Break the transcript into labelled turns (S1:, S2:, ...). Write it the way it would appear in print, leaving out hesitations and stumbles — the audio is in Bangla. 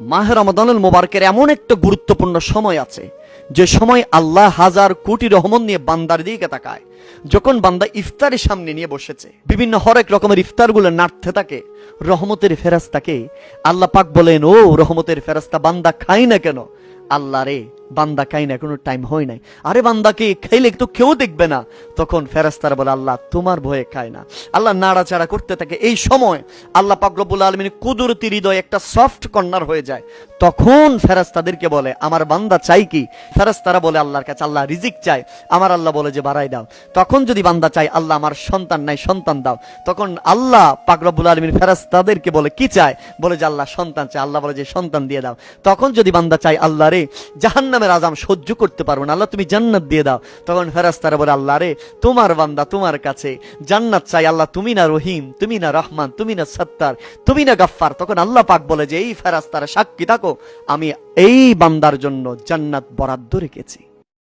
S1: মাহে রমাদানুল মুবারকের এমন একটা গুরুত্বপূর্ণ সময় আছে যে সময় আল্লাহ হাজার কোটি রহমত নিয়ে বান্দার দিকে তাকায়। যখন বান্দা ইফতারের সামনে নিয়ে বসেছে, বিভিন্ন হরেক রকমের ইফতারগুলো নাড়তে থাকে, রহমতের ফেরেশতাকে আল্লাহ পাক বলেন, ও রহমতের ফেরেশতা, বান্দা খাই না কেন? আল্লাহ রে, বান্দা খাই না, কোনো টাইম হয় নাই। আরে বান্দাকে খাইলে তো কেউ দেখবে না। তখন ফেরেশতারা বলে, আল্লাহ তোমার ভয়ে খায় না। আল্লাহ নাড়াচাড়া করতে থাকে। এই সময় আল্লাহ পাক রব্বুল আলামিন কুদরতি হৃদয় একটা সফট কর্নার হয়ে যায়। তখন ফেরেশতাদেরকে বলে, আমার বান্দা চাই কি? ফেরেশতারা বলে আল্লাহর কাছে, আল্লাহ রিজিক চাই। আমার আল্লাহ বলে যে বাড়াই দাও। তখন যদি বান্দা চাই, আল্লাহ আমার সন্তান নাই, সন্তান দাও। তখন আল্লাহ পাক রব্বুল আলামিন ফেরেশতাদেরকে বলে, কি চায়? বলে যে আল্লাহ সন্তান চাই। আল্লাহ বলে যে সন্তান দিয়ে দাও। তখন যদি বান্দা চাই, আল্লাহ রে, জাহান্নামের আযাব সহ্য করতে পারবো না, আল্লাহ তুমি জান্নাত দিয়ে দাও। তখন ফেরেশতারা বলে, আল্লাহ রে, তোমার বান্দা তোমার কাছে জান্নাত চাই। আল্লাহ তুমি না রহিম, তুমি না রহমান, তুমি না সত্তার, তুমি না গাফফার। তখন আল্লাহ পাক বলে যে এই ফেরেশতারা সাক্ষী থাকো, আমি এই বান্দার জন্য জান্নাত বরাদ্দ রেখেছি।